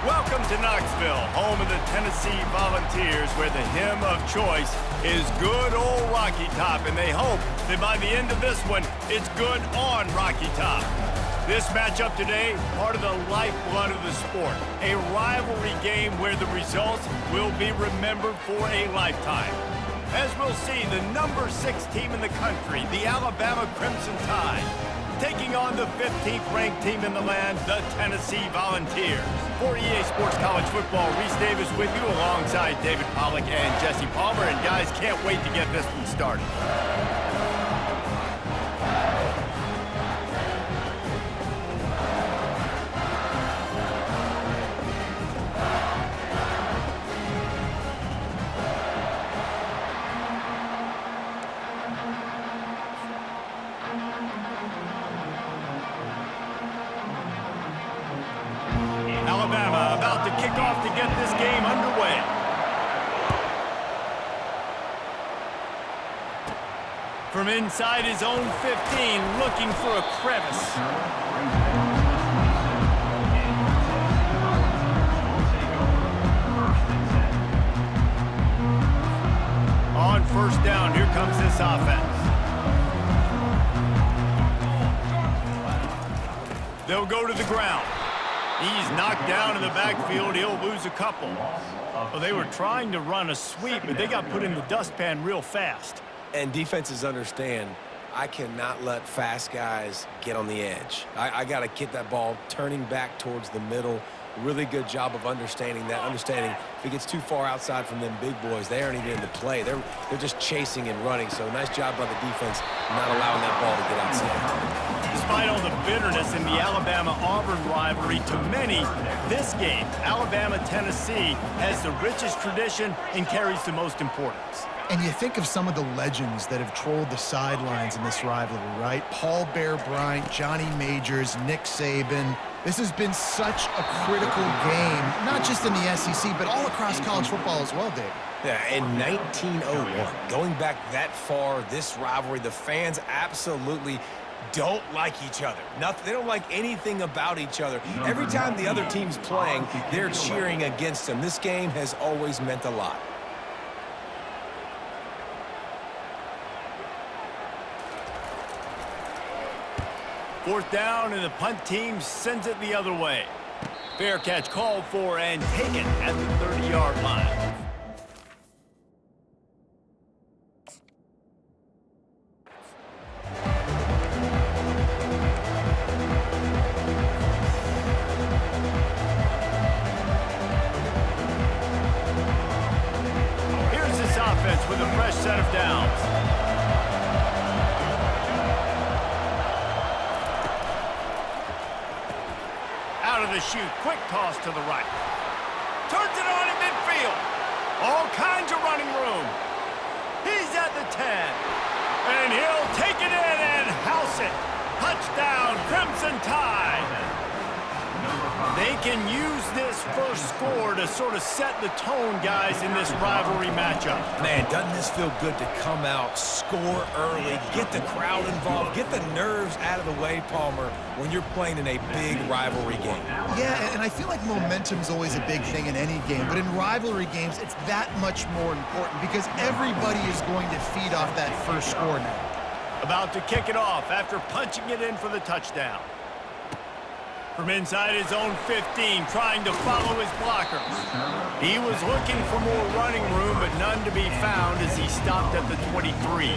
Welcome to Knoxville, home of the Tennessee Volunteers, where the hymn of choice is good old Rocky Top, and they hope that by the end of this one, it's good on Rocky Top. This matchup today, part of the lifeblood of the sport, a rivalry game where the results will be remembered for a lifetime. As we'll see, the number 6 team in the country, the Alabama Crimson Tide, taking on the 15th ranked team in the land, the Tennessee Volunteers. For EA Sports College Football, Reese Davis with you alongside David Pollack and Jesse Palmer. And guys, can't wait to get this one started. Alabama about to kick off to get this game underway. From inside his own 15, looking for a crevice. On first down, here comes this offense. They'll go to the ground. He's knocked down in the backfield. He'll lose a couple. Well, they were trying to run a sweep, but they got put in the dustpan real fast. And defenses understand, I cannot let fast guys get on the edge. I got to get that ball turning back towards the middle. Really good job of understanding that. Understanding if it gets too far outside from them big boys, they aren't even in the play. They're just chasing and running. So nice job by the defense not allowing that ball to get outside. Despite all the bitterness in the Alabama-Auburn rivalry, to many, this game, Alabama-Tennessee, has the richest tradition and carries the most importance. And you think of some of the legends that have trolled the sidelines in this rivalry, right? Paul Bear Bryant, Johnny Majors, Nick Saban. This has been such a critical game, not just in the SEC, but all across college football as well, David. Yeah, in 1901, going back that far, this rivalry, the fans absolutely don't like each other. They don't like anything about each other. Every time the other team's playing, they're cheering against them. This game has always meant a lot. Fourth down, and the punt team sends it the other way. Fair catch called for and taken at the 30-yard line. Here's this offense with a fresh set of downs. Out of the chute, quick toss to the right. Turns it on in midfield. All kinds of running room. He's at the 10. And he'll take it in and house it. Touchdown, Crimson Tide. They can use this first score to sort of set the tone, guys, in this rivalry matchup. Man, doesn't this feel good to come out, score early, get the crowd involved, get the nerves out of the way, Palmer, when you're playing in a big rivalry game? Yeah, and I feel like momentum's always a big thing in any game, but in rivalry games, it's that much more important because everybody is going to feed off that first score now. About to kick it off after punching it in for the touchdown. From inside his own 15, trying to follow his blockers. He was looking for more running room, but none to be found as he stopped at the 23.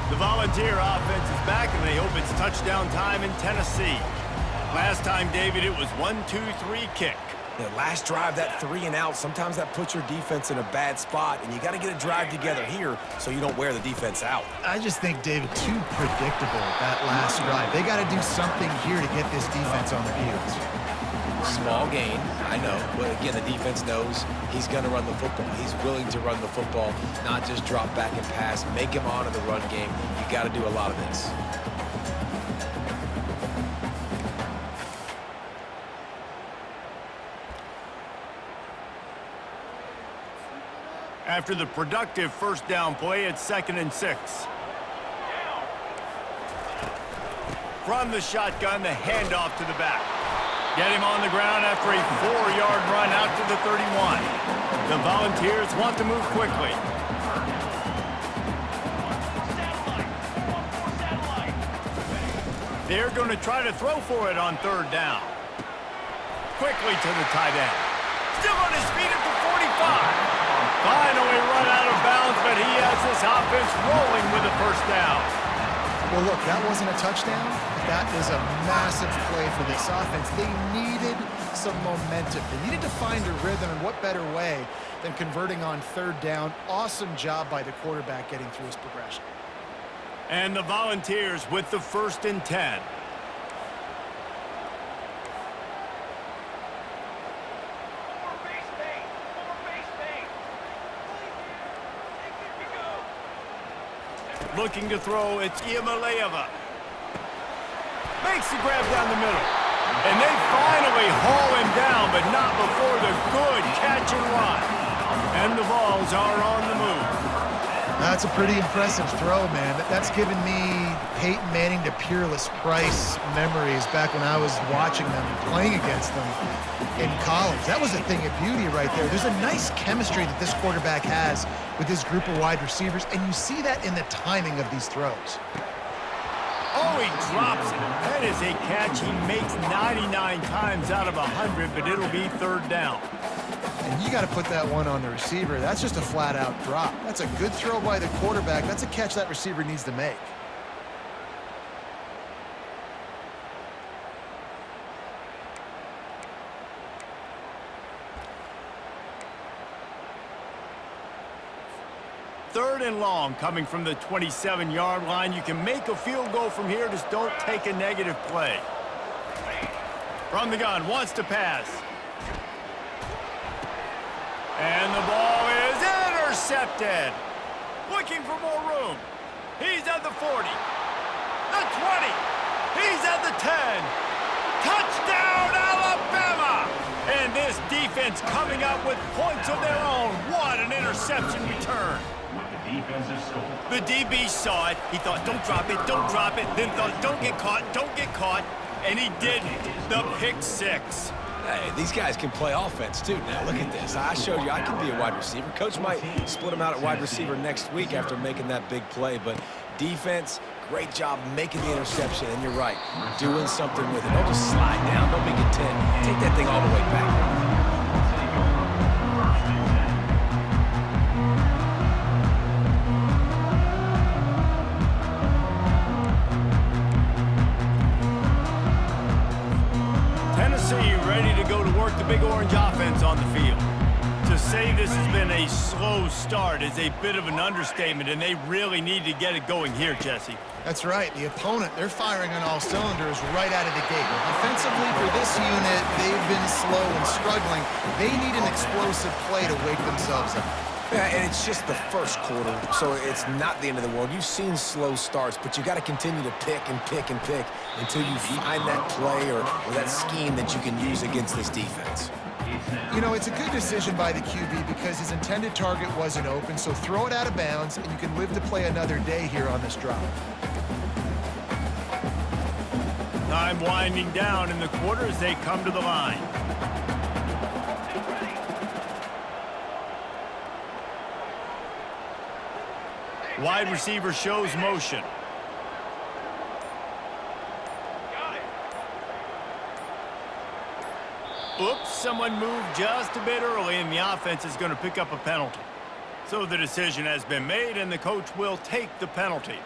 The Volunteer offense is back, and they hope it's touchdown time in Tennessee. Last time, David, it was 1-2-3 kick. The last drive, that 3 and out, sometimes that puts your defense in a bad spot, and you got to get a drive together here so you don't wear the defense out. I just think, David, too predictable that last drive. They got to do something here to get this defense on their heels. Small gain, I know, but again, the defense knows he's going to run the football. He's willing to run the football, not just drop back and pass, make him honor the run game. You got to do a lot of this. After the productive first down play, it's 2nd and 6. From the shotgun, the handoff to the back. Get him on the ground after a 4-yard run out to the 31. The Volunteers want to move quickly. They're going to try to throw for it on 3rd down. Quickly to the tight end. Still on his feet at the 45. Finally run out of bounds, but he has this offense rolling with a 1st down. Well, look, that wasn't a touchdown. That is a massive play for this offense. They needed some momentum. They needed to find a rhythm, and what better way than converting on 3rd down. Awesome job by the quarterback getting through his progression. And the Volunteers with the 1st and 10. Looking to throw, it's Iamaleava. Makes the grab down the middle. And they finally haul him down, but not before the good catch and run. And the Vols are on the move. That's a pretty impressive throw, man. That's given me Peyton Manning to Peerless Price memories back when I was watching them, playing against them in college. That was a thing of beauty right there. There's a nice chemistry that this quarterback has with his group of wide receivers, and you see that in the timing of these throws. Oh, he drops it. That is a catch he makes 99 times out of 100, but it'll be 3rd down. And you got to put that one on the receiver. That's just a flat-out drop. That's a good throw by the quarterback. That's a catch that receiver needs to make. Third and long coming from the 27-yard line. You can make a field goal from here, just don't take a negative play. From the gun, wants to pass. And the ball is intercepted. Looking for more room. He's at the 40. The 20. He's at the 10. Touchdown, Alabama! And this defense coming up with points of their own. What an interception return. The DB saw it. He thought, don't drop it, don't drop it. Then thought, don't get caught. And he didn't. The pick 6. Hey, these guys can play offense, too. Now, look at this. I showed you I can be a wide receiver. Coach might split them out at wide receiver next week after making that big play. But defense, great job making the interception. And you're right, doing something with it. Don't just slide down. Don't make it 10. Take that thing all the way back. Ready to go to work the Big Orange offense on the field. To say this has been a slow start is a bit of an understatement, and they really need to get it going here, Jesse. That's right. The opponent, they're firing on all cylinders right out of the gate. Offensively, for this unit, they've been slow and struggling. They need an explosive play to wake themselves up. Yeah, and it's just the first quarter, so it's not the end of the world. You've seen slow starts, but you got to continue to pick and pick and pick until you find that play or that scheme that you can use against this defense. You know, it's a good decision by the QB because his intended target wasn't open, so throw it out of bounds, and you can live to play another day here on this drive. Time winding down in the quarter as they come to the line. Wide receiver shows motion. Oops, someone moved just a bit early, and the offense is going to pick up a penalty. So the decision has been made, and the coach will take the penalty.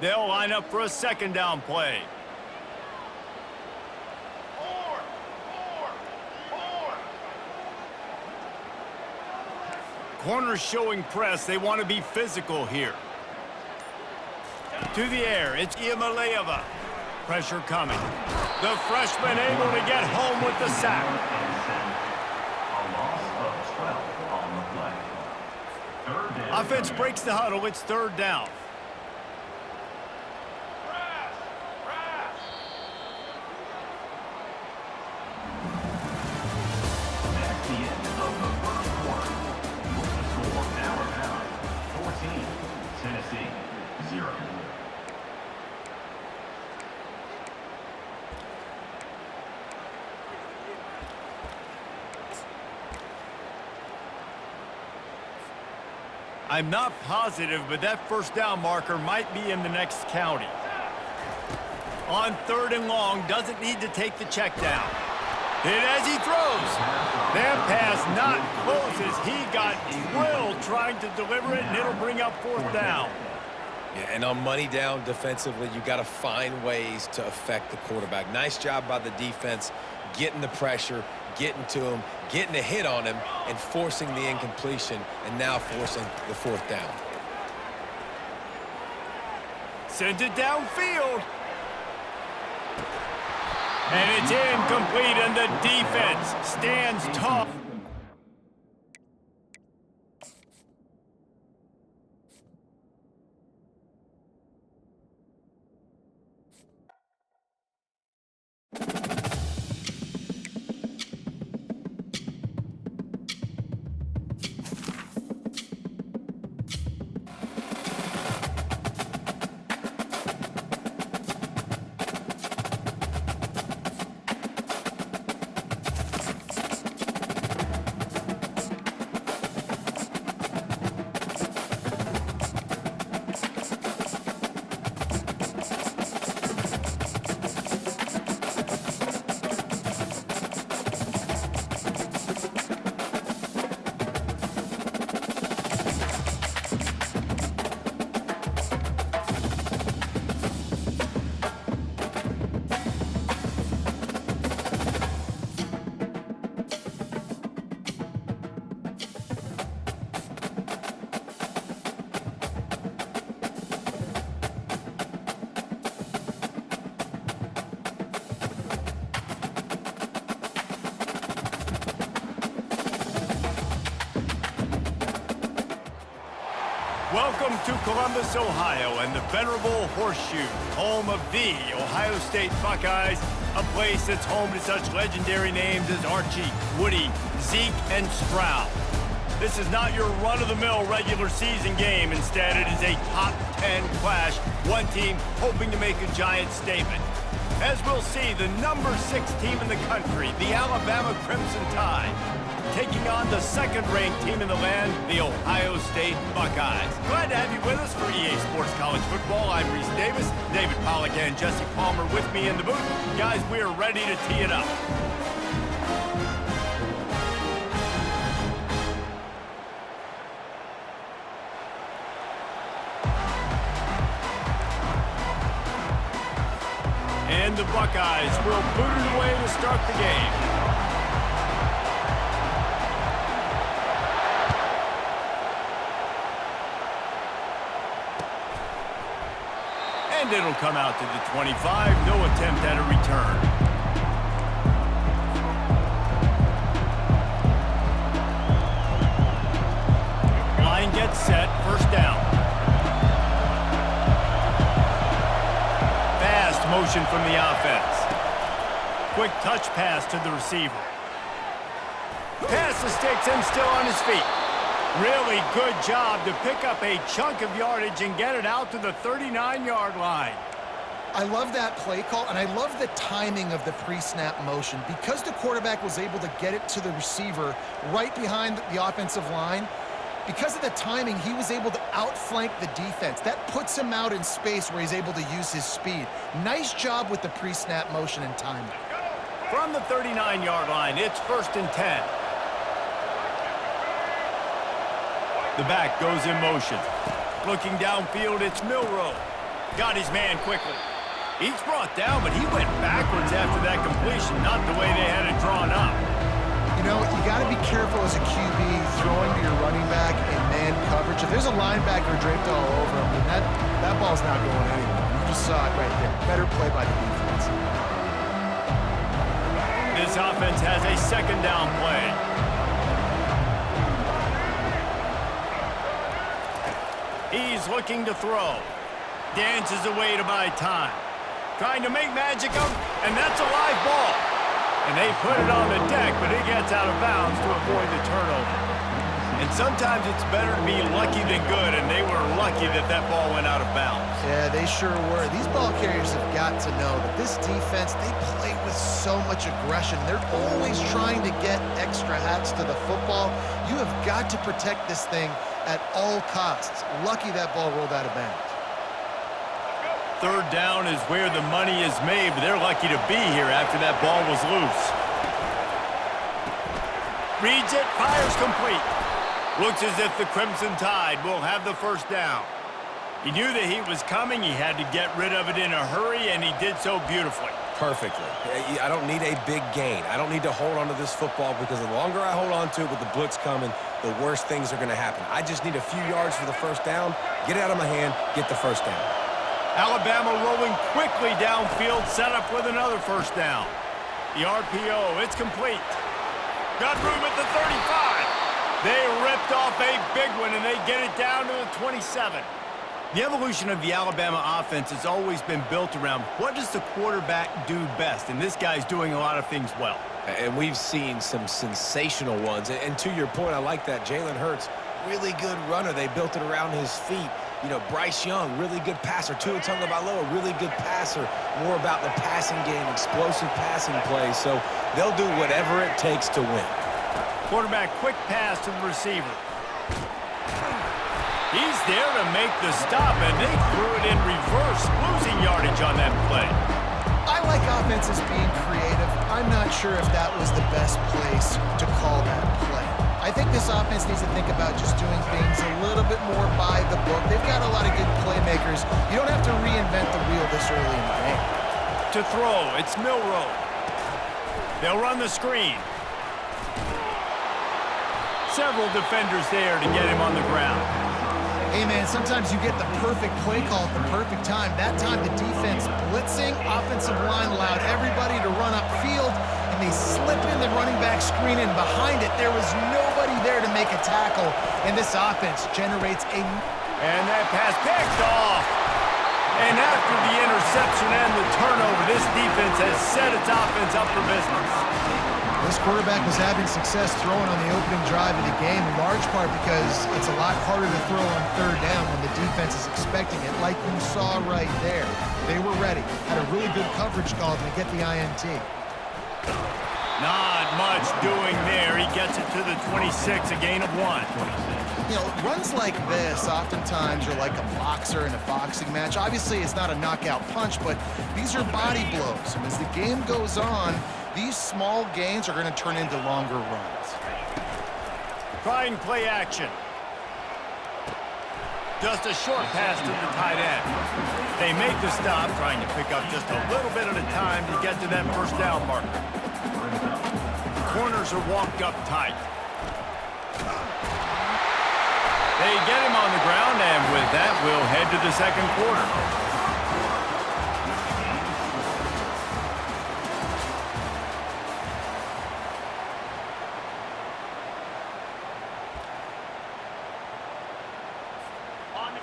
They'll line up for a 2nd down play. Corners showing press. They want to be physical here. To the air, it's Iamaleava. Pressure coming. The freshman able to get home with the sack. Offense breaks the huddle. It's third down. I'm not positive, but that first down marker might be in the next county. On third and long, doesn't need to take the check down. Hit as he throws. That pass not close as he got drilled trying to deliver it, and it'll bring up fourth down. Yeah, and on money down defensively, you got to find ways to affect the quarterback. Nice job by the defense, getting the pressure, getting to him, getting a hit on him, and forcing the incompletion, and now forcing the fourth down. Sends it downfield. And it's incomplete, and the defense stands tall. Welcome to Columbus, Ohio, and the venerable Horseshoe, home of the Ohio State Buckeyes, a place that's home to such legendary names as Archie, Woody, Zeke, and Stroud. This is not your run-of-the-mill regular season game. Instead, it is a top 10 clash, one team hoping to make a giant statement. As we'll see, the number 6 team in the country, the Alabama Crimson Tide, taking on the second-ranked team in the land, the Ohio State Buckeyes. Glad to have you with us for EA Sports College Football. I'm Reese Davis, David Pollack and Jesse Palmer with me in the booth. Guys, we are ready to tee it up. And the Buckeyes will boot it away to start the game. And it'll come out to the 25. No attempt at a return. Line gets set. First down. Fast motion from the offense. Quick touch pass to the receiver. Pass the sticks and still on his feet. Really good job to pick up a chunk of yardage and get it out to the 39-yard line. I love that play call, and I love the timing of the pre-snap motion. Because the quarterback was able to get it to the receiver right behind the offensive line, because of the timing, he was able to outflank the defense. That puts him out in space where he's able to use his speed. Nice job with the pre-snap motion and timing. From the 39-yard line, it's 1st and 10. The back goes in motion. Looking downfield, it's Milroe. Got his man quickly. He's brought down, but he went backwards after that completion, not the way they had it drawn up. You know, you got to be careful as a QB throwing to your running back in man coverage. If there's a linebacker draped all over him, then that ball's not going anywhere. You just saw it right there. Better play by the defense. This offense has a second down play. He's looking to throw. Dances away to buy time. Trying to make magic of, and that's a live ball. And they put it on the deck, but it gets out of bounds to avoid the turnover. And sometimes it's better to be lucky than good, and they were lucky that that ball went out of bounds. Yeah, they sure were. These ball carriers have got to know that this defense, they play with so much aggression. They're always trying to get extra hats to the football. You have got to protect this thing at all costs. Lucky that ball rolled out of bounds. Third down is where the money is made, but they're lucky to be here after that ball was loose. Reads it, fires complete. Looks as if the Crimson Tide will have the first down. He knew the heat was coming. He had to get rid of it in a hurry, and he did so beautifully. Perfectly. I don't need a big gain. I don't need to hold on to this football because the longer I hold on to it with the blitz coming, the worse things are going to happen. I just need a few yards for the first down, get it out of my hand, get the first down. Alabama rolling quickly downfield, set up with another first down. The RPO, it's complete. Got room at the 35. They ripped off a big one, and they get it down to the 27. The evolution of the Alabama offense has always been built around what does the quarterback do best, and this guy's doing a lot of things well. And we've seen some sensational ones. And to your point, I like that. Jalen Hurts, really good runner. They built it around his feet. You know, Bryce Young, really good passer. Tua Tagovailoa, really good passer. More about the passing game, explosive passing plays. So they'll do whatever it takes to win. Quarterback, quick pass to the receiver. He's there to make the stop, and they threw it in reverse, losing yardage on that play. I like offenses being creative. I'm not sure if that was the best place to call that play. I think this offense needs to think about just doing things a little bit more by the book. They've got a lot of good playmakers. You don't have to reinvent the wheel this early in the game. To throw, it's Milroe. They'll run the screen. Several defenders there to get him on the ground. Hey, man, sometimes you get the perfect play call at the perfect time. That time the defense blitzing, offensive line allowed everybody to run upfield, and they slip in the running back screen, and behind it there was nobody there to make a tackle, and this offense generates a... And that pass picked off. And after the interception and the turnover, this defense has set its offense up for business. This quarterback was having success throwing on the opening drive of the game, in large part because it's a lot harder to throw on third down when the defense is expecting it, like you saw right there. They were ready, had a really good coverage call to get the INT. Not much doing there. He gets it to the 26, a gain of 1. You know, runs like this oftentimes are like a boxer in a boxing match. Obviously, it's not a knockout punch, but these are body blows. And as the game goes on, these small gains are going to turn into longer runs. Trying play action. Just a short pass to the tight end. They make the stop, trying to pick up just a little bit at a time to get to that first down marker. The corners are walked up tight. They get him on the ground, and with that, we'll head to the second quarter.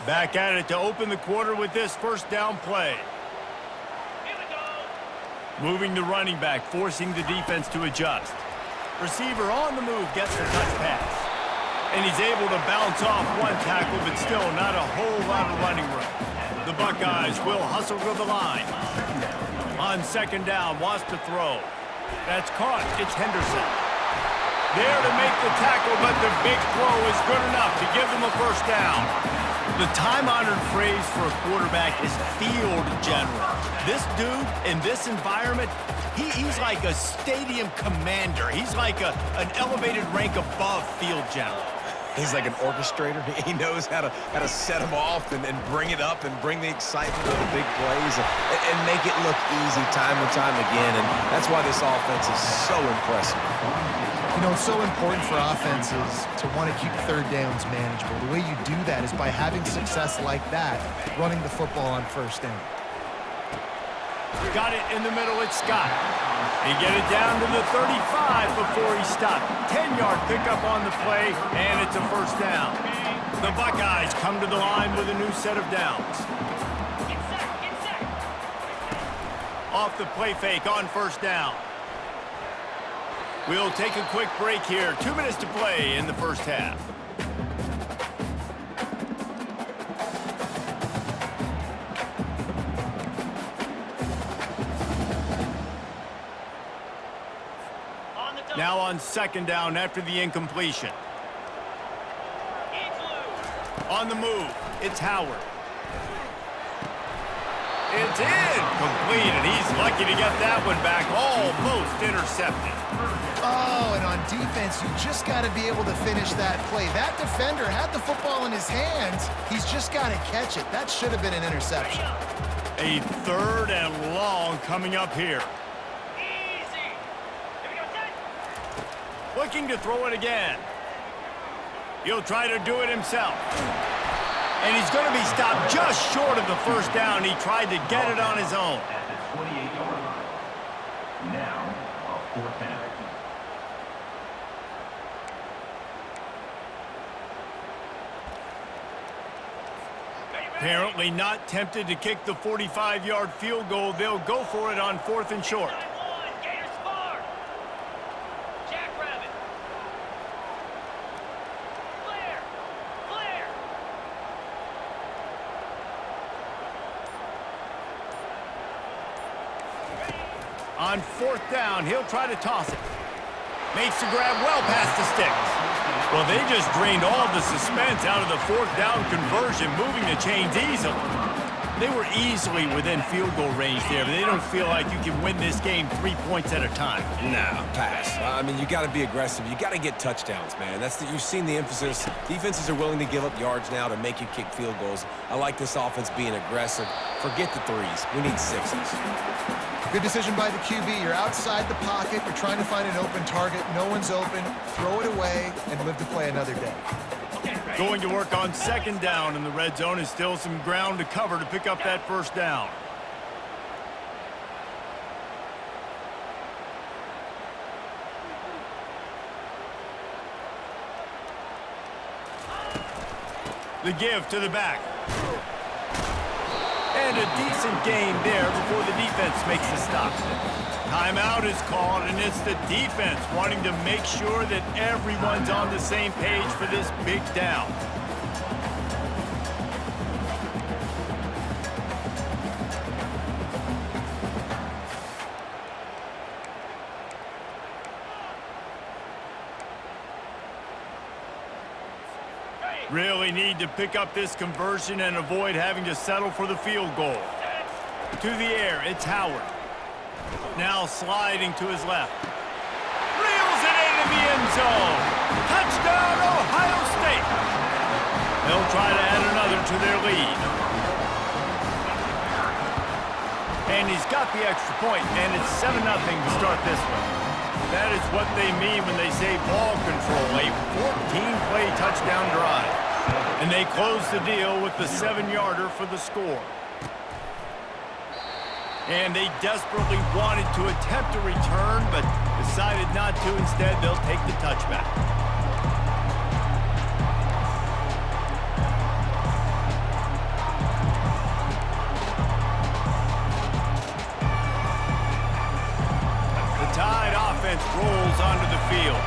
Back at it to open the quarter with this first down play. Moving the running back, forcing the defense to adjust. Receiver on the move, gets the touch pass. And he's able to bounce off one tackle, but still not a whole lot of running room. The Buckeyes will hustle to the line. On second down, wants to throw. That's caught. It's Henderson. There to make the tackle, but the big throw is good enough to give them a first down. The time-honored phrase for a quarterback is field general. This dude, in this environment, he's like a stadium commander. He's like an elevated rank above field general. He's like an orchestrator. He knows how to set them off and bring it up and bring the excitement of the big plays and make it look easy time and time again. And that's why this offense is so impressive. You know, it's so important for offenses to want to keep third downs manageable. The way you do that is by having success like that, running the football on first down. Got it in the middle, it's Scott. He get it down to the 35 before he stopped. 10-yard pickup on the play, and it's a first down. The Buckeyes come to the line with a new set of downs. Off the play fake on first down. We'll take a quick break here. 2 minutes to play in the first half. Now on second down after the incompletion. On the move, it's Howard. It's in. Complete, and he's lucky to get that one back. Almost intercepted. Oh, and on defense, you just got to be able to finish that play. That defender had the football in his hands. He's just got to catch it. That should have been an interception. A 3rd and long coming up here. Looking to throw it again. He'll try to do it himself. And he's going to be stopped just short of the first down. He tried to get it on his own. At the 28-yard line. Now, a 4th down. Apparently not tempted to kick the 45-yard field goal. They'll go for it on 4th and short. On 4th down, he'll try to toss it. Makes the grab well past the sticks. Well, they just drained all the suspense out of the 4th down conversion, moving the chains easily. They were easily within field goal range there, but they don't feel like you can win this game 3 points at a time. No, pass. I mean, you got to be aggressive. You got to get touchdowns, man. You've seen the emphasis. Defenses are willing to give up yards now to make you kick field goals. I like this offense being aggressive. Forget the 3s. We need 6s. Good decision by the QB. You're outside the pocket. You're trying to find an open target. No one's open. Throw it away and live to play another day. Going to work on 2nd down in the red zone is still some ground to cover to pick up that first down. The give to the back. And a decent gain there before the defense makes the stop. Timeout is called, and it's the defense wanting to make sure that everyone's on the same page for this big down. Really need to pick up this conversion and avoid having to settle for the field goal. To the air, it's Howard. Now sliding to his left. Reels it into the end zone. Touchdown, Ohio State. They'll try to add another to their lead. And he's got the extra point, and it's 7-0 to start this one. That is what they mean when they say ball control, a 14-play touchdown drive. And they close the deal with the 7-yarder for the score. And they desperately wanted to attempt a return, but decided not to. Instead, they'll take the touchback. The Tide offense rolls onto the field.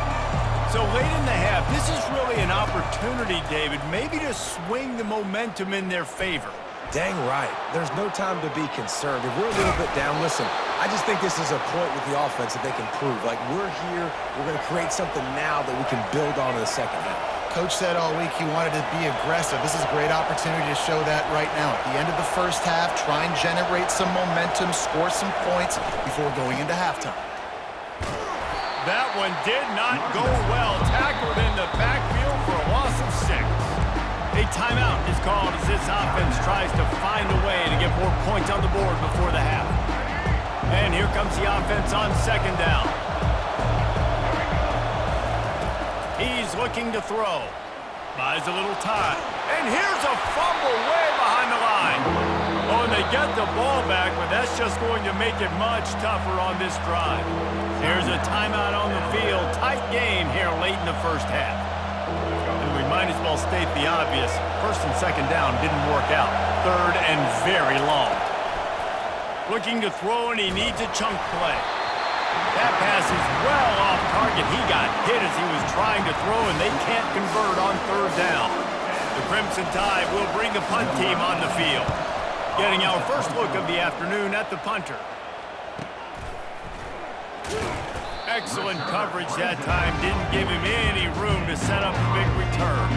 So late in the half, this is really an opportunity, David, maybe to swing the momentum in their favor. Dang right. There's no time to be concerned. If we're a little bit down, listen, I just think this is a point with the offense that they can prove. Like, we're here, we're going to create something now that we can build on in the second half. Coach said all week he wanted to be aggressive. This is a great opportunity to show that right now. At the end of the first half, try and generate some momentum, score some points before going into halftime. That one did not go well. Tackled in the backfield for a loss of 6. A timeout is called as this offense tries to find a way to get more points on the board before the half. And here comes the offense on 2nd down. He's looking to throw. Buys a little time. And here's a fumble way behind the line. Oh, and they get the ball back, but that's just going to make it much tougher on this drive. Here's a timeout on the field. Tight game here late in the first half. And we might might as well state the obvious. First and second down didn't work out. Third and very long. Looking to throw, and he needs a chunk play. That pass is well off target. He got hit as he was trying to throw, and they can't convert on third down. The Crimson Tide will bring the punt team on the field. Getting our first look of the afternoon at the punter. Excellent coverage that time. Didn't give him any room to set up a big return.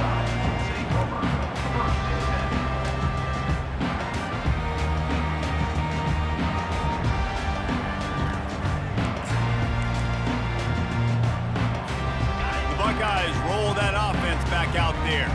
Buckeyes roll that offense back out there.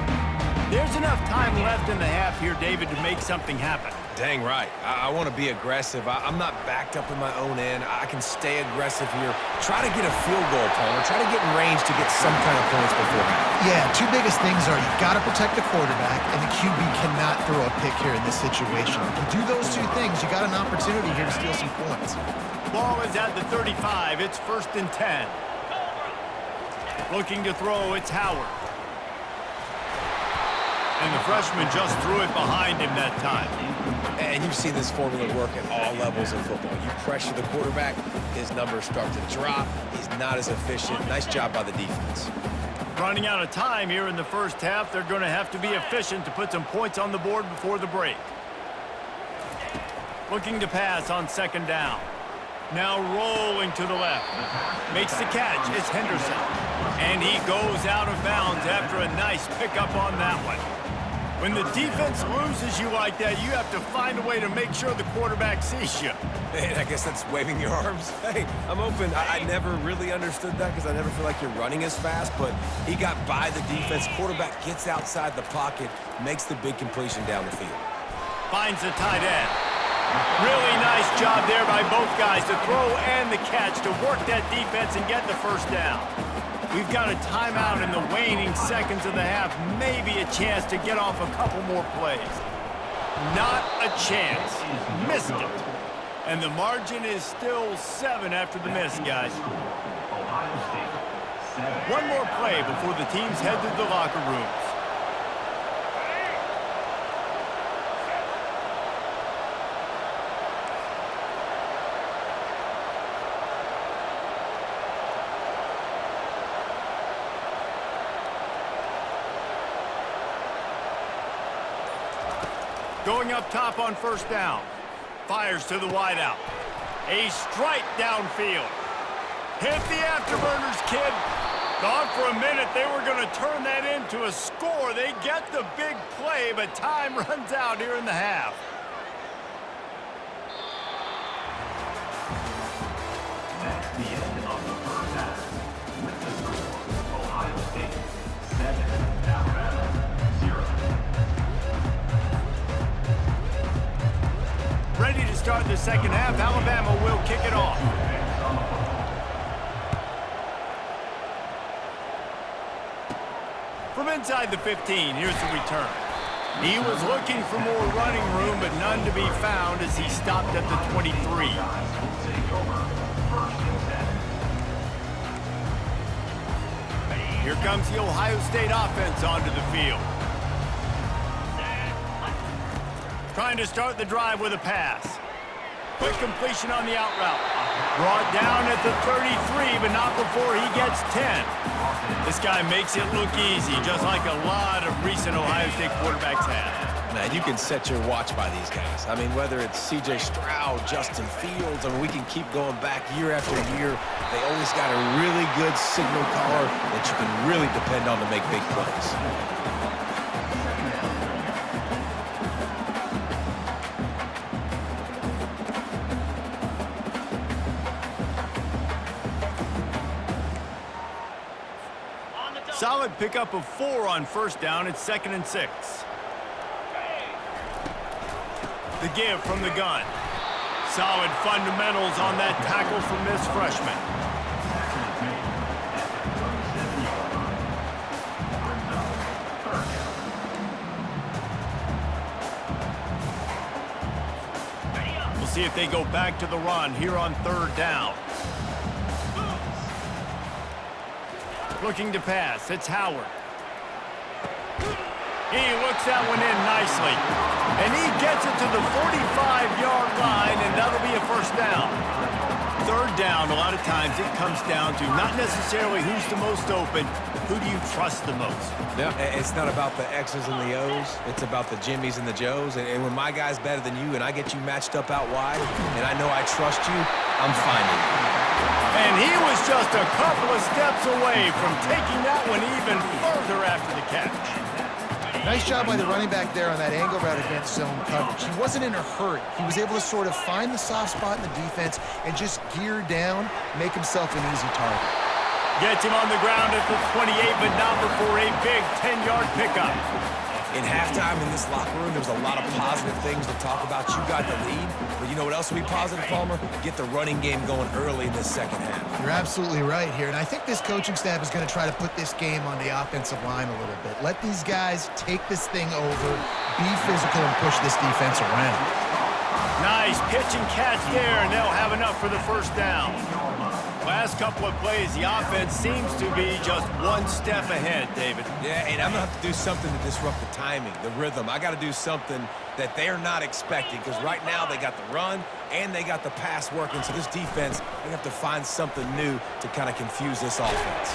There's enough time left in the half here, David, to make something happen. Dang right. I want to be aggressive. I'm not backed up in my own end. I can stay aggressive here. Try to get a field goal, Palmer. Try to get in range to get some kind of points before half. Yeah, two biggest things are you got to protect the quarterback, and the QB cannot throw a pick here in this situation. If you do those two things, you got an opportunity here to steal some points. Ball is at the 35. It's 1st and 10. Looking to throw, it's Howard. And the freshman just threw it behind him that time. And you've seen this formula work at all levels of football. You pressure the quarterback, his numbers start to drop. He's not as efficient. Nice job by the defense. Running out of time here in the first half. They're going to have to be efficient to put some points on the board before the break. Looking to pass on second down. Now rolling to the left. Makes the catch. It's Henderson. And he goes out of bounds after a nice pickup on that one. When the defense loses you like that, you have to find a way to make sure the quarterback sees you. Man, I guess that's waving your arms. Hey, I'm open. I never really understood that because I never feel like you're running as fast, but he got by the defense. Quarterback gets outside the pocket, makes the big completion down the field. Finds the tight end. Really nice job there by both guys to throw and the catch to work that defense and get the first down. We've got a timeout in the waning seconds of the half. Maybe a chance to get off a couple more plays. Not a chance. Missed it. And the margin is still 7 after the miss, guys. One more play before the teams head to the locker rooms. Going up top on first down. Fires to the wideout. A strike downfield. Hit the afterburners, kid. Thought for a minute they were going to turn that into a score. They get the big play, but time runs out here in the half. That's the end of the first half. With the score, Ohio State 7, Alabama 0. Ready to start the second half. Alabama will kick it off. From inside the 15, here's the return. He was looking for more running room, but none to be found as he stopped at the 23. Here comes the Ohio State offense onto the field. Trying to start the drive with a pass. Quick completion on the out route. Brought down at the 33, but not before he gets 10. This guy makes it look easy, just like a lot of recent Ohio State quarterbacks have. Man, you can set your watch by these guys. I mean, whether it's C.J. Stroud, Justin Fields, I mean, we can keep going back year after year. They always got a really good signal caller that you can really depend on to make big plays. Solid pickup of 4 on first down. It's 2nd and 6. The give from the gun. Solid fundamentals on that tackle from this freshman. We'll see if they go back to the run here on third down. Looking to pass. It's Howard. He looks that one in nicely. And he gets it to the 45-yard line, and that'll be a first down. Third down, a lot of times it comes down to not necessarily who's the most open, who do you trust the most? Yeah, it's not about the X's and the O's. It's about the Jimmys and the Joes. And when my guy's better than you and I get you matched up out wide and I know I trust you, I'm finding you. And he was just a couple of steps away from taking that one even further after the catch. Nice job by the running back there on that angle route against zone coverage. He wasn't in a hurry. He was able to sort of find the soft spot in the defense and just gear down, make himself an easy target. Gets him on the ground at the 28, but not before a big 10-yard pickup. In halftime in this locker room, there was a lot of positive things to talk about. You got the lead, but you know what else will be positive, Palmer? Get the running game going early in this second half. You're absolutely right here, and I think this coaching staff is going to try to put this game on the offensive line a little bit. Let these guys take this thing over, be physical, and push this defense around. Nice pitch and catch there, and they'll have enough for the first down. Last couple of plays, the offense seems to be just one step ahead, David. Yeah, and I'm going to have to do something to disrupt the timing, the rhythm. I got to do something that they're not expecting because right now they got the run and they got the pass working. So this defense, they have to find something new to kind of confuse this offense.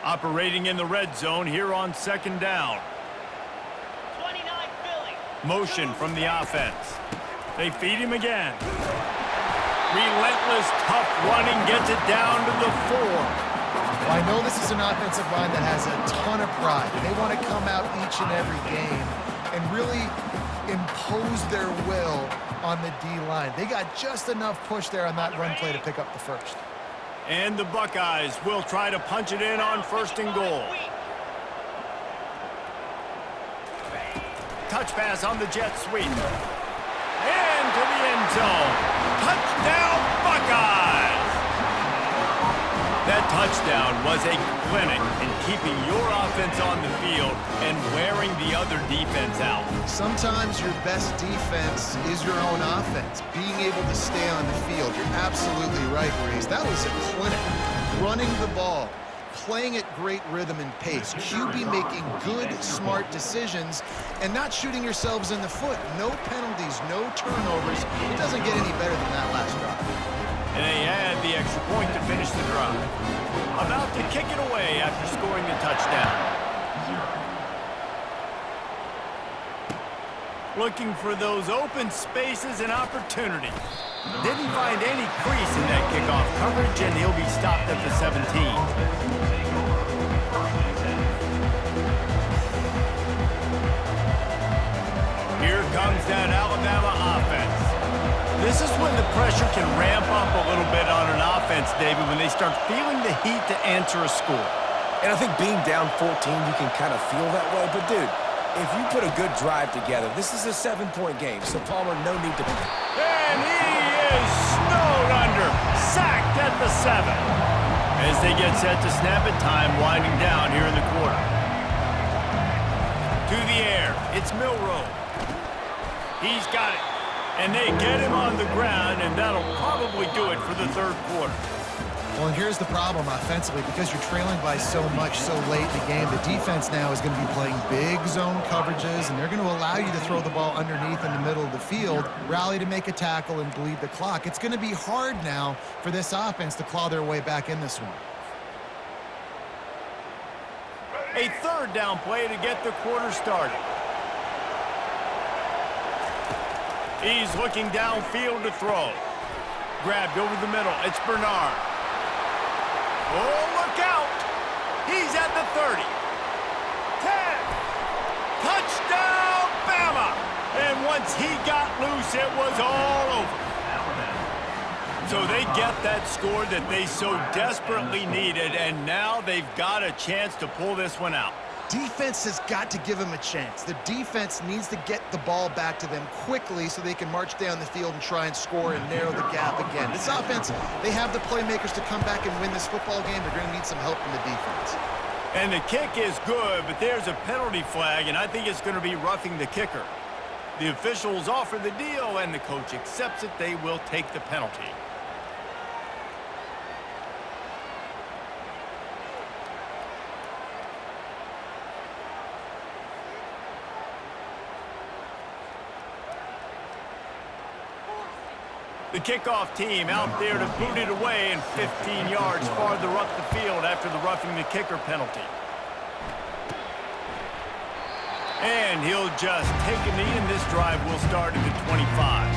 Operating in the red zone here on second down. 29 Philly. Motion from the offense. They feed him again. Relentless, tough running gets it down to the 4. Well, I know this is an offensive line that has a ton of pride. They want to come out each and every game and really impose their will on the D-line. They got just enough push there on that run play to pick up the first. And the Buckeyes will try to punch it in on first and goal. Touch pass on the jet sweep. Into the end zone. Touchdown, Buckeyes! That touchdown was a clinic in keeping your offense on the field and wearing the other defense out. Sometimes your best defense is your own offense, being able to stay on the field. You're absolutely right, Reese. That was a clinic. Running the ball, playing at great rhythm and pace. QB making good, smart decisions and not shooting yourselves in the foot. No penalties, no turnovers. It doesn't get any better than that last drive. And they add the extra point to finish the drive. About to kick it away after scoring the touchdown. Looking for those open spaces and opportunities. Didn't find any crease in that kickoff coverage, and he'll be stopped at the 17. Here comes that Alabama offense. This is when the pressure can ramp up a little bit on an offense, David, when they start feeling the heat to answer a score. And I think being down 14, you can kind of feel that way. But, dude, if you put a good drive together, this is a 7-point game. So, Palmer, no need to... And he is snowed under, sacked at the 7. As they get set to snap it, time winding down here in the quarter. To the air, it's Milroe. He's got it. And they get him on the ground, and that'll probably do it for the third quarter. Well, and here's the problem offensively. Because you're trailing by so much so late in the game, the defense now is going to be playing big zone coverages, and they're going to allow you to throw the ball underneath in the middle of the field, rally to make a tackle, and bleed the clock. It's going to be hard now for this offense to claw their way back in this one. A third down play to get the quarter started. He's looking downfield to throw. Grabbed over the middle. It's Bernard. Oh, look out! He's at the 30. 10. Touchdown, Bama! And once he got loose, it was all over. So they get that score that they so desperately needed, and now they've got a chance to pull this one out. Defense has got to give them a chance. The defense needs to get the ball back to them quickly so they can march down the field and try and score and narrow the gap again. This offense, they have the playmakers to come back and win this football game. They're going to need some help from the defense. And the kick is good, but there's a penalty flag, and I think it's going to be roughing the kicker. The officials offer the deal, and the coach accepts it. They will take the penalty. The kickoff team out there to boot it away and 15 yards farther up the field after the roughing the kicker penalty. And he'll just take a knee, and this drive will start at the 25.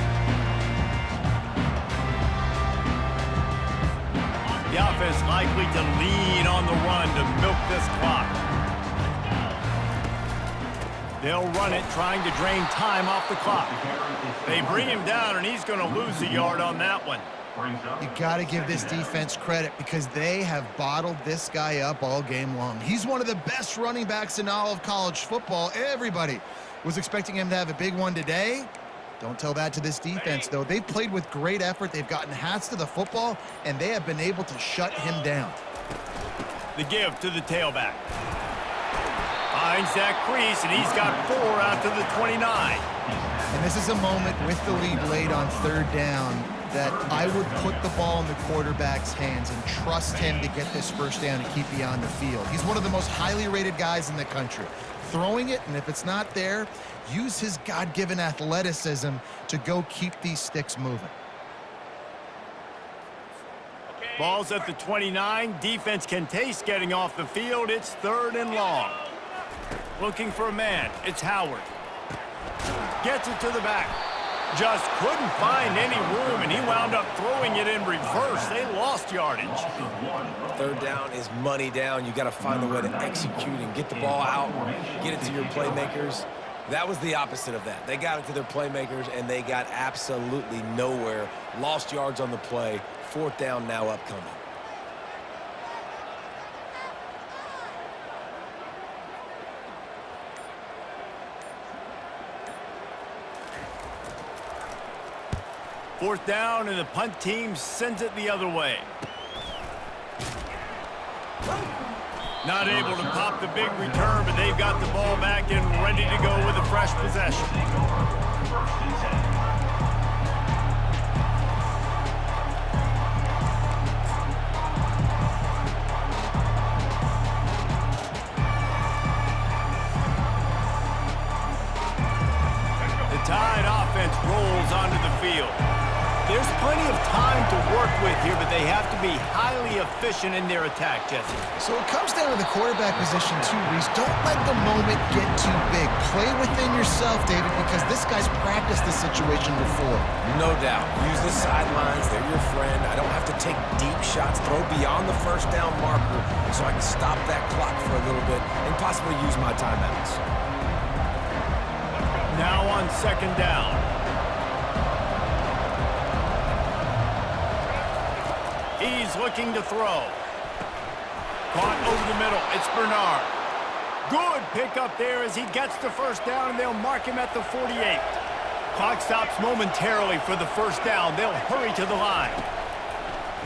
The offense likely to lean on the run to milk this clock. They'll run it, trying to drain time off the clock. They bring him down, and he's going to lose a yard on that one. You got to give this defense credit because they have bottled this guy up all game long. He's one of the best running backs in all of college football. Everybody was expecting him to have a big one today. Don't tell that to this defense, though. They've played with great effort. They've gotten hats to the football, and they have been able to shut him down. The give to the tailback. Finds that crease, and he's got 4 out to the 29. And this is a moment with the lead late on third down that I would put the ball in the quarterback's hands and trust him to get this first down and keep you on the field. He's one of the most highly rated guys in the country. Throwing it, and if it's not there, use his God-given athleticism to go keep these sticks moving. Ball's at the 29. Defense can taste getting off the field. It's 3rd and long. Looking for a man. It's Howard. Gets it to the back. Just couldn't find any room, and he wound up throwing it in reverse. They lost yardage. 3rd down is money down. You got to find a way to execute and get the ball out, get it to your playmakers. That was the opposite of that. They got it to their playmakers, and they got absolutely nowhere. Lost yards on the play. 4th down now upcoming. Fourth down, and the punt team sends it the other way. Not able to pop the big return, but they've got the ball back and ready to go with a fresh possession. The Tide offense rolls onto the field. There's plenty of time to work with here, but they have to be highly efficient in their attack, Jesse. So it comes down to the quarterback position too, Reese. Don't let the moment get too big. Play within yourself, David, because this guy's practiced this situation before. No doubt. Use the sidelines. They're your friend. I don't have to take deep shots. Throw beyond the first down marker so I can stop that clock for a little bit and possibly use my timeouts. Now on 2nd down. He's looking to throw. Caught over the middle. It's Bernard. Good pickup there as he gets the first down, and they'll mark him at the 48. Clock stops momentarily for the first down. They'll hurry to the line.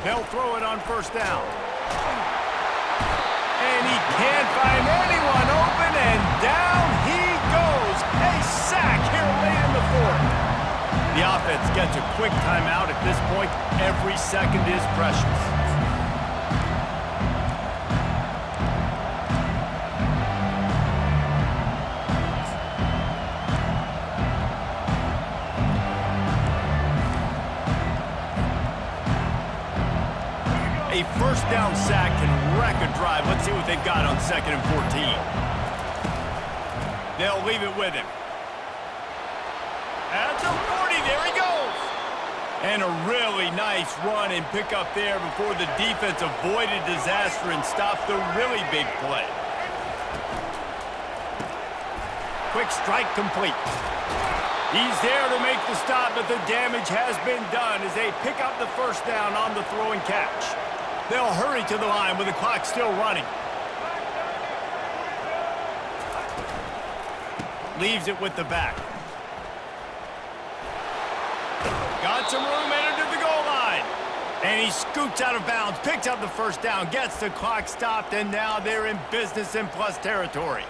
They'll throw it on 1st down. And he can't find anyone open, and down he goes. A sack here late in the 4th. The offense gets a quick timeout at this point. Every second is precious. A first down sack can wreck a drive. Let's see what they've got on 2nd and 14. They'll leave it with him. At the 40, there he goes. And a really nice run and pick up there before the defense avoided disaster and stopped the really big play. Quick strike complete. He's there to make the stop, but the damage has been done as they pick up the first down on the throw and catch. They'll hurry to the line with the clock still running. Leaves it with the back. Got some room, entered to the goal line. And he scoots out of bounds, picks up the first down, gets the clock stopped, and now they're in business in plus territory.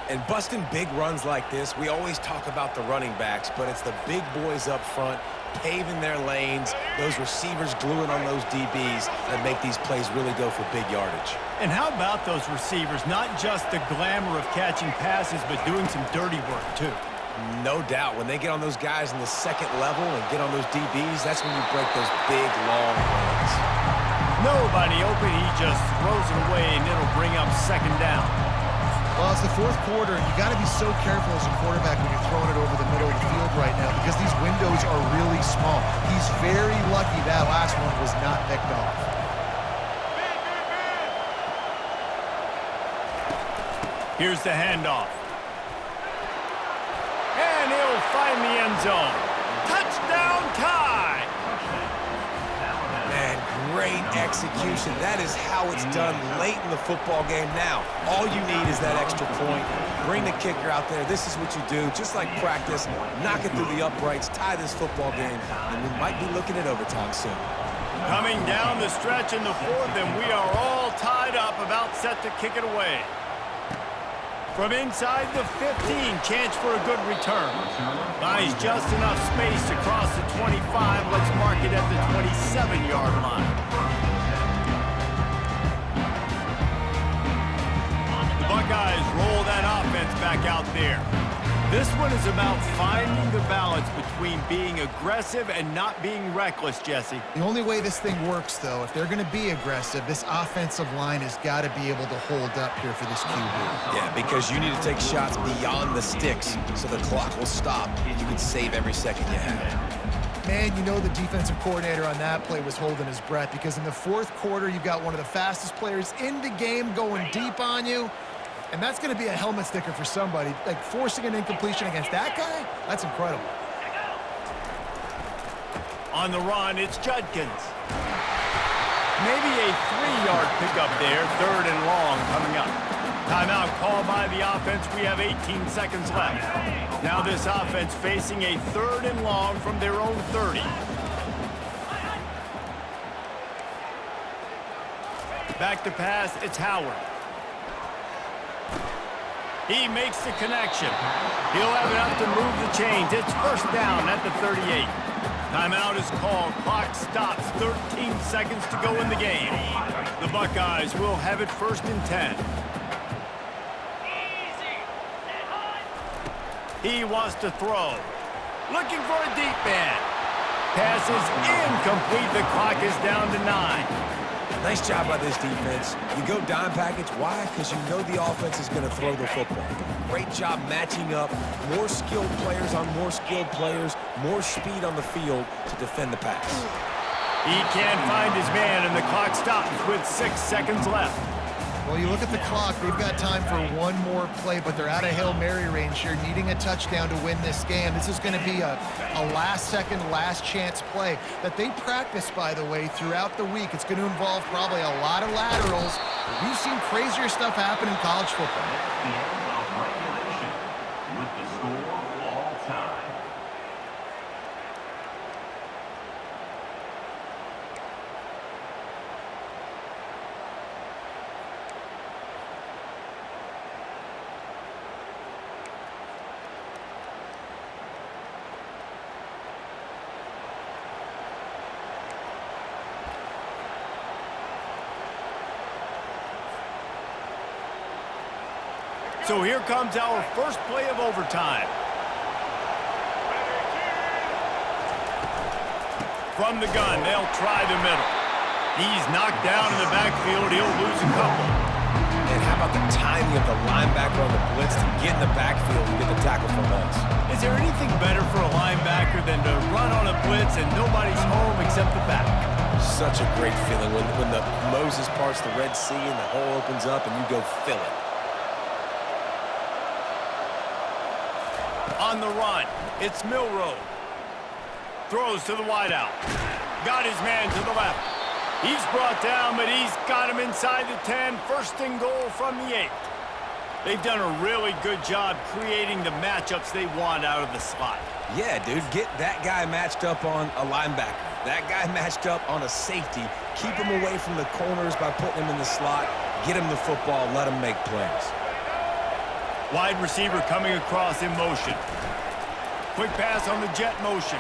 And busting big runs like this, we always talk about the running backs, but it's the big boys up front paving their lanes, those receivers gluing on those DBs that make these plays really go for big yardage. And how about those receivers? Not just the glamour of catching passes, but doing some dirty work, too. No doubt. When they get on those guys in the second level and get on those DBs, that's when you break those big, long runs. Nobody open. He just throws it away, and it'll bring up second down. Well, it's the fourth quarter, and you got to be so careful as a quarterback when you're throwing it over the middle of the field right now because these windows are really small. He's very lucky that last one was not picked off. Here's the handoff. And he'll find the end zone. Touchdown tie! Man, great execution. That is how it's done late in the football game. Now, all you need is that extra point. Bring the kicker out there. This is what you do. Just like practice, knock it through the uprights, tie this football game, and we might be looking at overtime soon. Coming down the stretch in the fourth, and we are all tied up, about set to kick it away. From inside the 15, chance for a good return. Buys just enough space to cross the 25. Let's mark it at the 27-yard line. The Buckeyes roll that offense back out there. This one is about finding the balance between being aggressive and not being reckless, Jesse. The only way this thing works, though, if they're going to be aggressive, this offensive line has got to be able to hold up here for this QB. Yeah, because you need to take shots beyond the sticks so the clock will stop and you can save every second you have. Man, you know the defensive coordinator on that play was holding his breath because in the fourth quarter, you've got one of the fastest players in the game going deep on you. And that's going to be a helmet sticker for somebody. Like, forcing an incompletion against that guy, that's incredible. On the run, it's Judkins. Maybe a 3-yard pickup there, third and long coming up. Timeout called by the offense. We have 18 seconds left. Now this offense facing a third and long from their own 30. Back to pass, it's Howard. He makes the connection. He'll have enough to move the chains. It's first down at the 38. Timeout is called. Clock stops. 13 seconds to go in the game. The Buckeyes will have it first and 10. He wants to throw. Looking for a deep man. Pass is incomplete. The clock is down to 9. Nice job by this defense. You go dime package. Why? Because you know the offense is going to throw the football. Great job matching up. More skilled players on more skilled players. More speed on the field to defend the pass. He can't find his man, and the clock stops with 6 seconds left. Well, you look at the clock, they've got time for one more play, but they're out of Hail Mary range here, needing a touchdown to win this game. This is going to be a last-second, last-chance play that they practice, by the way, throughout the week. It's going to involve probably a lot of laterals. We've seen crazier stuff happen in college football. The end of regulation with the score all time. So here comes our first play of overtime. From the gun, they'll try the middle. He's knocked down in the backfield. He'll lose a couple. And how about the timing of the linebacker on the blitz to get in the backfield and get the tackle from us? Is there anything better for a linebacker than to run on a blitz and nobody's home except the back? Such a great feeling when the Moses parts the Red Sea and the hole opens up and you go fill it. On the run, it's Milroe. Throws to the wideout. Got his man to the left. He's brought down, but he's got him inside the 10. First and goal from the 8. They've done a really good job creating the matchups they want out of the slot. Yeah, dude, get that guy matched up on a linebacker. That guy matched up on a safety. Keep him away from the corners by putting him in the slot. Get him the football. Let him make plays. Wide receiver coming across in motion. Quick pass on the jet motion.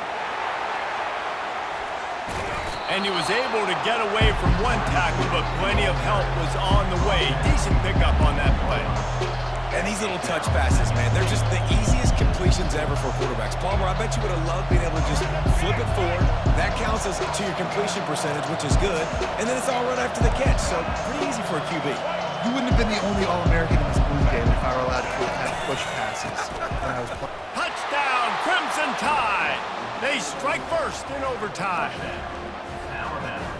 And he was able to get away from one tackle, but plenty of help was on the way. Decent pickup on that play. And these little touch passes, man, they're just the easiest completions ever for quarterbacks. Palmer, I bet you would have loved being able to just flip it forward. That counts as to your completion percentage, which is good. And then it's all right after the catch, so pretty easy for a QB. You wouldn't have been the only All-American in this blue game if I were allowed to have push passes when I was playing. Touchdown, Crimson Tide! They strike first in overtime.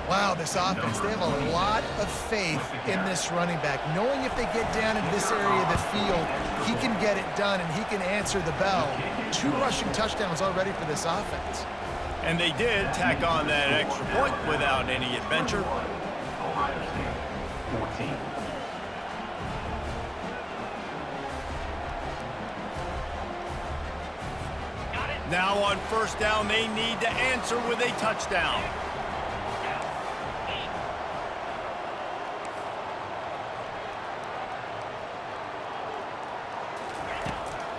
Wow, this offense, they have a lot of faith in this running back. Knowing if they get down in this area of the field, he can get it done and he can answer the bell. 2 rushing touchdowns already for this offense. And they did tack on that extra point without any adventure. Ohio State, 14. Now on first down, they need to answer with a touchdown.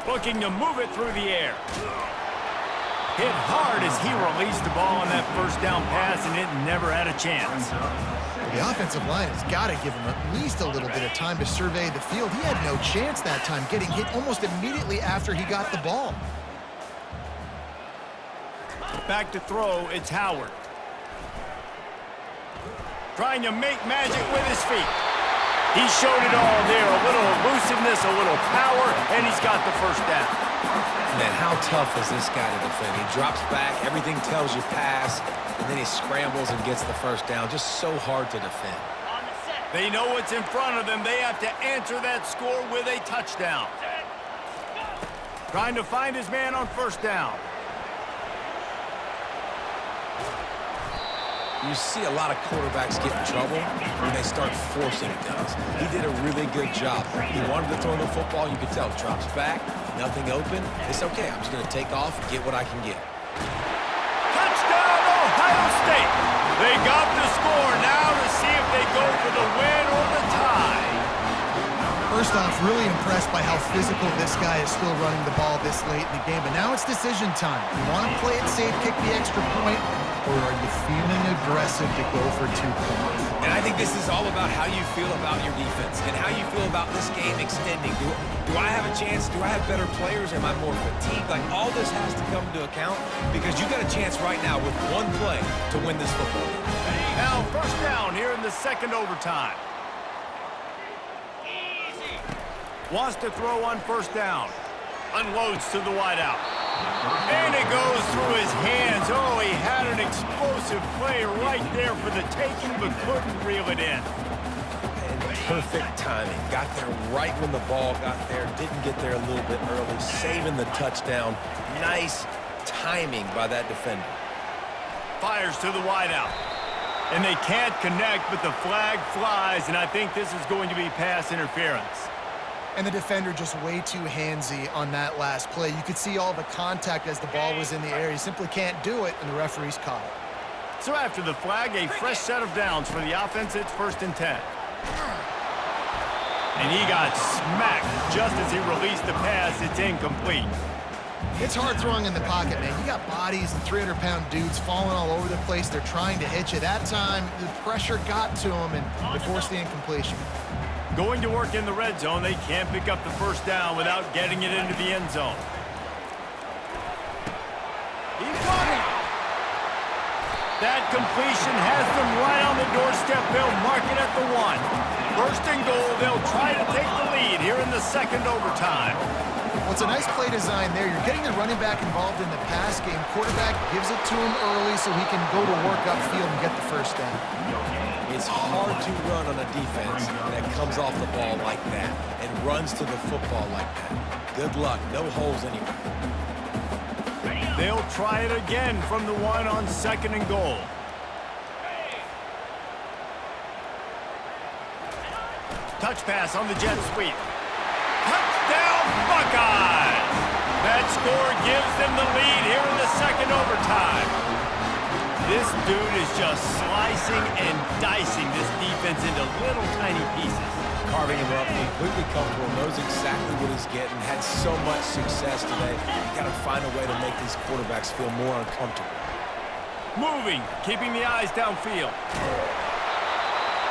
Looking to move it through the air. Hit hard as he released the ball on that first down pass, and it never had a chance. The offensive line has got to give him at least a little bit of time to survey the field. He had no chance that time, getting hit almost immediately after he got the ball. Back to throw, it's Howard. Trying to make magic with his feet. He showed it all there, a little elusiveness, a little power, and he's got the first down. Man, how tough is this guy to defend? He drops back, everything tells you pass, and then he scrambles and gets the first down. Just so hard to defend. On the set. They know what's in front of them. They have to answer that score with a touchdown. Trying to find his man on first down. You see a lot of quarterbacks get in trouble when they start forcing things. He did a really good job. He wanted to throw the football. You could tell. Drops back, nothing open. It's okay. I'm just going to take off and get what I can get. Touchdown, Ohio State. They got the score now to see if they go for the win or the tie. First off, really impressed by how physical this guy is still running the ball this late in the game. But now it's decision time. You want to play it safe, kick the extra point, or are you feeling aggressive to go for 2 points? And I think this is all about how you feel about your defense and how you feel about this game extending. Do I have a chance? Do I have better players? Am I more fatigued? Like, all this has to come into account because you got a chance right now with 1 play to win this football game. Now first down here in the second overtime. Wants to throw on first down. Unloads to the wideout. And it goes through his hands. Oh, he had an explosive play right there for the taking, but couldn't reel it in. And perfect timing. Got there right when the ball got there. Didn't get there a little bit early. Saving the touchdown. Nice timing by that defender. Fires to the wideout. And they can't connect, but the flag flies, and I think this is going to be pass interference. And the defender just way too handsy on that last play. You could see all the contact as the ball was in the air. He simply can't do it, and the referee's caught it. So after the flag, a fresh set of downs for the offense. It's 1st and 10. And he got smacked just as he released the pass. It's incomplete. It's hard throwing in the pocket, man. You got bodies and 300-pound dudes falling all over the place. They're trying to hit you. That time, the pressure got to him, and they forced the incompletion. Going to work in the red zone. They can't pick up the first down without getting it into the end zone. He's got it. That completion has them right on the doorstep. They'll mark it at the 1. First and goal. They'll try to take the lead here in the second overtime. Well, it's a nice play design there. You're getting the running back involved in the pass game. Quarterback gives it to him early so he can go to work upfield and get the first down. It's hard to run on a defense that comes off the ball like that and runs to the football like that. Good luck. No holes anywhere. They'll try it again from the 1 on 2nd and goal. Touch pass on the jet sweep. Touchdown, Buckeyes! That score gives them the lead here in the second overtime. This dude is just slicing and dicing this defense into little tiny pieces. Carving him up, completely comfortable, knows exactly what he's getting, had so much success today. You got to find a way to make these quarterbacks feel more uncomfortable. Moving, keeping the eyes downfield.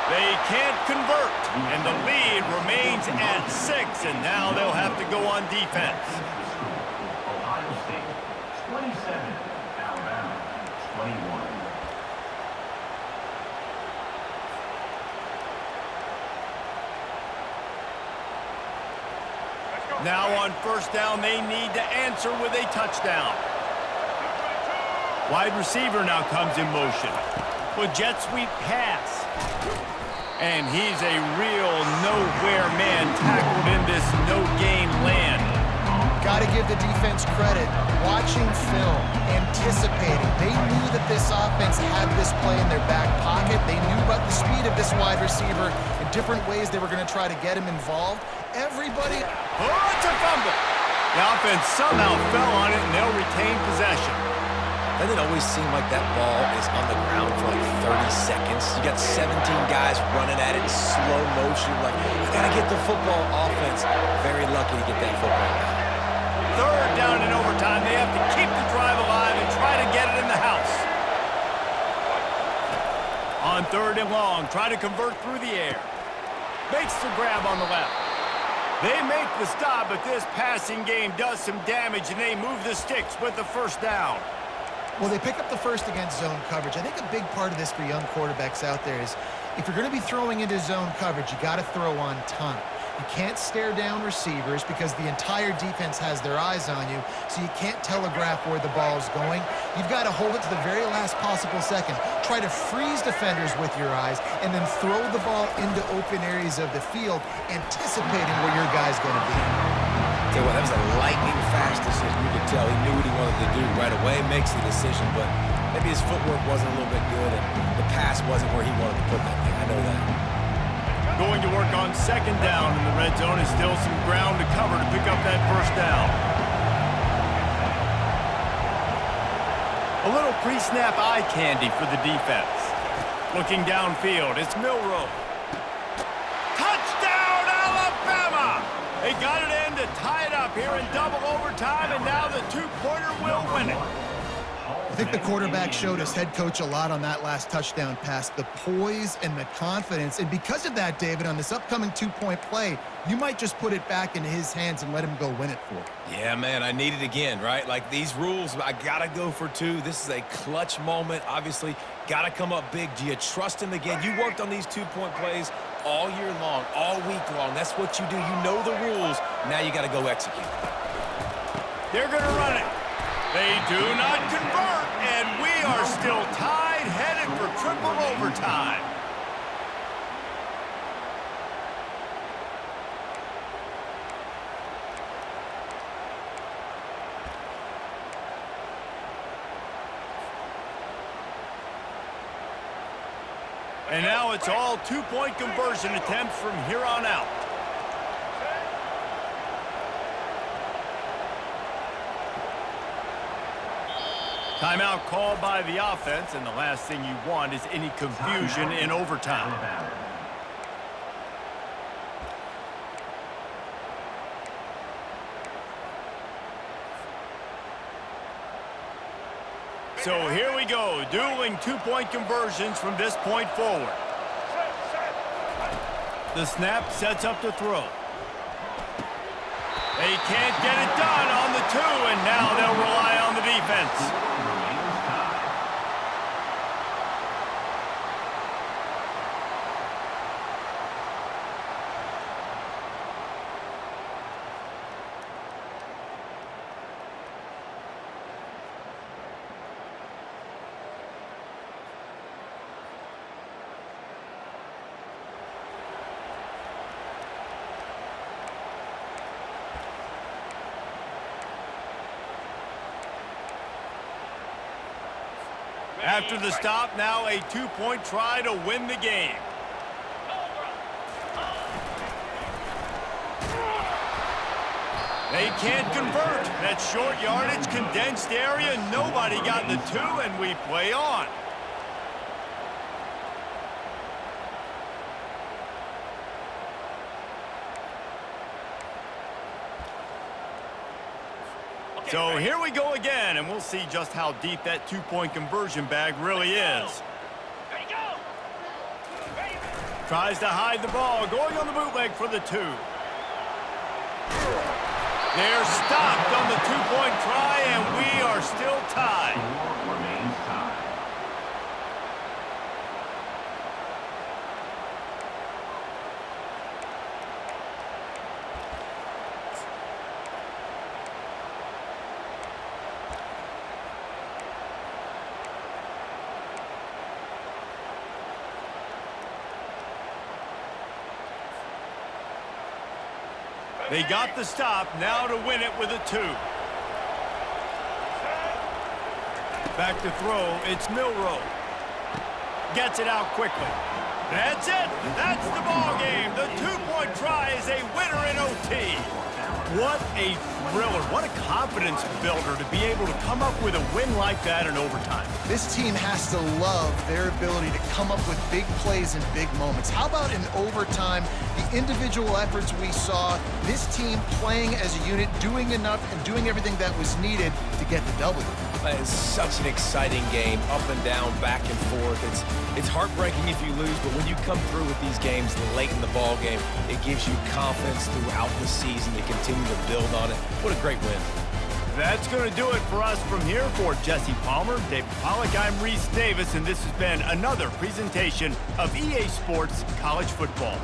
They can't convert, and the lead remains at 6, and now they'll have to go on defense. Ohio State, 27. Alabama, 21. Now on first down, they need to answer with a touchdown. Wide receiver now comes in motion. With jet sweep pass. And he's a real nowhere man tackled in this no-gain land. Got to give the defense credit. Watching film, anticipating. They knew that this offense had this play in their back pocket. They knew about the speed of this wide receiver in different ways they were going to try to get him involved. Everybody... Oh, it's a fumble. The offense somehow fell on it, and they'll retain possession. Doesn't it always seem like that ball is on the ground for like 30 seconds? You got 17 guys running at it in slow motion. Like, I got to get the football. Offense very lucky to get that football back. Third down in overtime. They have to keep the drive alive and try to get it in the house. On third and long, try to convert through the air. Makes the grab on the left. They make the stop, but this passing game does some damage, and they move the sticks with the first down. Well, they pick up the first against zone coverage. I think a big part of this for young quarterbacks out there is if you're going to be throwing into zone coverage, you got to throw on time. You can't stare down receivers because the entire defense has their eyes on you, so you can't telegraph where the ball's going. You've got to hold it to the very last possible second. Try to freeze defenders with your eyes and then throw the ball into open areas of the field, anticipating where your guy's going to be. Tell you what, that was a lightning fast decision. You could tell he knew what he wanted to do right away, makes the decision, but maybe his footwork wasn't a little bit good and the pass wasn't where he wanted to put that thing. I know that. Going to work on second down in the red zone is still some ground to cover to pick up that first down. A little pre-snap eye candy for the defense. Looking downfield, it's Milroe. Touchdown, Alabama! They got it in to tie it up here in double overtime, and now the two-pointer will win it. I think the quarterback showed his head coach a lot on that last touchdown pass, the poise and the confidence. And because of that, David, on this upcoming two-point play, you might just put it back in his hands and let him go win it for you. Yeah, man, I need it again, right? Like these rules, I got to go for two. This is a clutch moment. Obviously, got to come up big. Do you trust him again? You worked on these two-point plays all year long, all week long. That's what you do. You know the rules. Now you got to go execute. They're going to run it. They do not convert, and we are still tied, headed for triple overtime. And now it's all two-point conversion attempts from here on out. Timeout called by the offense, and the last thing you want is any confusion in overtime. So here we go, dueling two-point conversions from this point forward. The snap sets up the throw. They can't get it done on the two, and now they'll rely on the defense. After the stop, now a two-point try to win the game. They can't convert. That short yardage, condensed area, nobody got the two, and we play on. So here we go again, and we'll see just how deep that two-point conversion bag really is. Ready, go! Ready, Tries to hide the ball, going on the bootleg for the two. They're stopped on the two-point try, and we are still tied. Score remains tied. They got the stop, now to win it with a two. Back to throw, it's Milroe. Gets it out quickly. That's it. That's the ball game. The two-point try is a winner in OT. What a thriller. What a confidence builder to be able to come up with a win like that in overtime. This team has to love their ability to come up with big plays in big moments. How about in overtime, the individual efforts we saw, this team playing as a unit, doing enough and doing everything that was needed to get the W. It's such an exciting game, up and down, back and forth. It's heartbreaking if you lose, but when you come through with these games late in the ball game, it gives you confidence throughout the season to continue to build on it. What a great win. That's going to do it for us from here. For Jesse Palmer, David Pollack, I'm Reese Davis, and this has been another presentation of EA Sports College Football.